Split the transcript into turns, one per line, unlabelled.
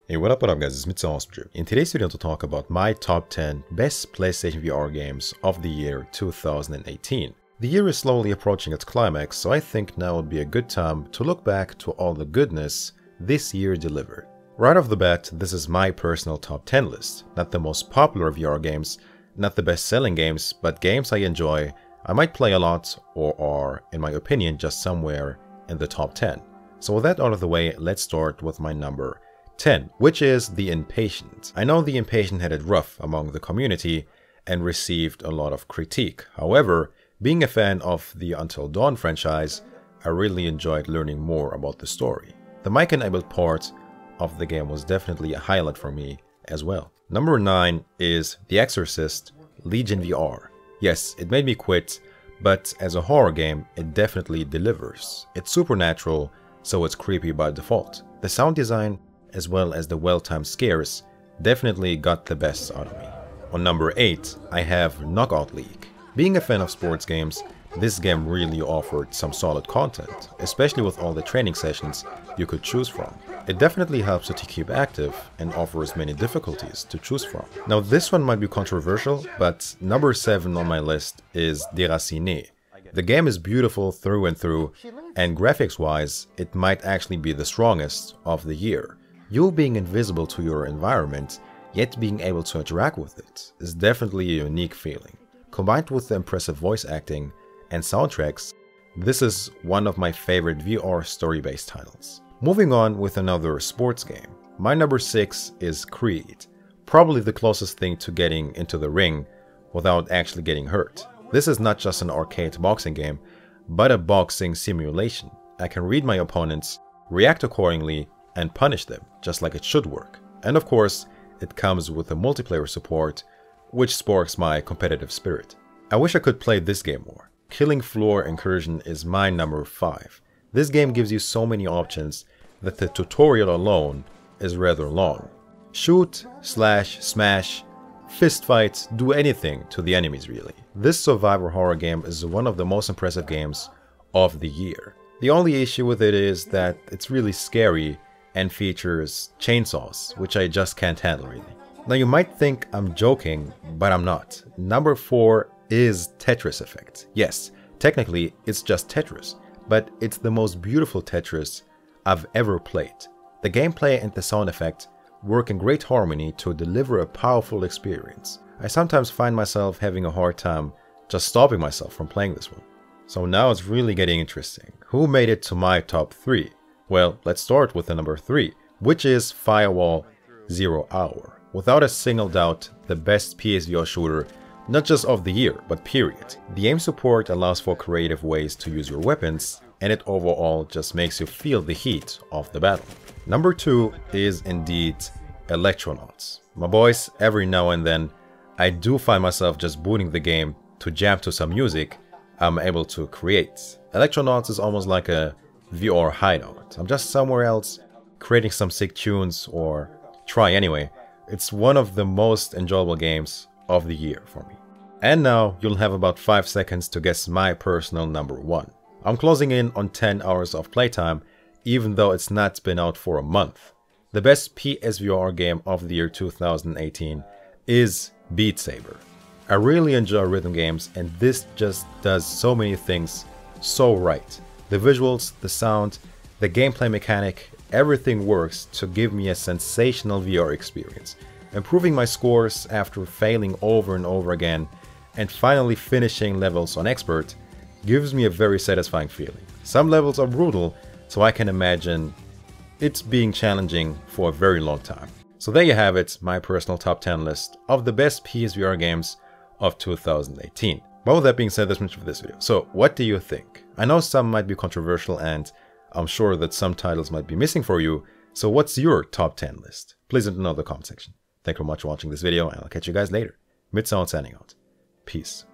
Hey, what up guys, it's Mitsuownes. In today's video to talk about my top 10 best PlayStation VR games of the year 2018. The year is slowly approaching its climax, so I think now would be a good time to look back to all the goodness this year delivered. Right off the bat, this is my personal top 10 list. Not the most popular VR games, not the best selling games, but games I enjoy, I might play a lot, or are, in my opinion, just somewhere in the top 10. So with that out of the way, let's start with my number 10, which is the Inpatient. I know the Inpatient had it rough among the community and received a lot of critique. However, being a fan of the Until Dawn franchise, I really enjoyed learning more about the story. The mic-enabled part of the game was definitely a highlight for me as well. Number 9 is The Exorcist Legion VR. Yes, it made me quit, but as a horror game, it definitely delivers. It's supernatural, so it's creepy by default. The sound design as well as the well-timed scares definitely got the best out of me. On number 8, I have Knockout League. Being a fan of sports games, this game really offered some solid content, especially with all the training sessions you could choose from. It definitely helps you to keep active and offers many difficulties to choose from. Now this one might be controversial, but number 7 on my list is Déraciné. The game is beautiful through and through, and graphics-wise, it might actually be the strongest of the year. You being invisible to your environment, yet being able to interact with it, is definitely a unique feeling. Combined with the impressive voice acting and soundtracks, this is one of my favorite VR story-based titles. Moving on with another sports game. My number 6 is Creed, probably the closest thing to getting into the ring without actually getting hurt. This is not just an arcade boxing game, but a boxing simulation. I can read my opponents, react accordingly, and punish them, just like it should work. And of course, it comes with a multiplayer support, which sparks my competitive spirit. I wish I could play this game more. Killing Floor Incursion is my number 5. This game gives you so many options that the tutorial alone is rather long. Shoot, slash, smash, fist fight, do anything to the enemies really. This survivor horror game is one of the most impressive games of the year. The only issue with it is that it's really scary and features chainsaws, which I just can't handle really. Now you might think I'm joking, but I'm not. Number 4 is Tetris Effect. Yes, technically it's just Tetris, but it's the most beautiful Tetris I've ever played. The gameplay and the sound effect work in great harmony to deliver a powerful experience. I sometimes find myself having a hard time just stopping myself from playing this one. So now it's really getting interesting. Who made it to my top 3? Well, let's start with the number 3, which is Firewall 0 Hour. Without a single doubt, the best PSVR shooter, not just of the year, but period. The aim support allows for creative ways to use your weapons, and it overall just makes you feel the heat of the battle. Number 2 is indeed Electronauts. My boys, every now and then, I do find myself just booting the game to jam to some music I'm able to create. Electronauts is almost like a VR hideout. I'm just somewhere else, creating some sick tunes, or try anyway. It's one of the most enjoyable games of the year for me. And now you'll have about 5 seconds to guess my personal number 1. I'm closing in on 10 hours of playtime, even though it's not been out for a month. The best PSVR game of the year 2018 is Beat Saber. I really enjoy rhythm games, and this just does so many things so right. The visuals, the sound, the gameplay mechanic, everything works to give me a sensational VR experience. Improving my scores after failing over and over again, and finally finishing levels on Expert, gives me a very satisfying feeling. Some levels are brutal, so I can imagine it's being challenging for a very long time. So there you have it, my personal top 10 list of the best PSVR games of 2018. But with that being said, that's much for this video. So what do you think? I know some might be controversial, and I'm sure that some titles might be missing for you. So what's your top 10 list? Please let me know in the comment section. Thank you very much for watching this video, and I'll catch you guys later. Mitsuownes signing out. Peace.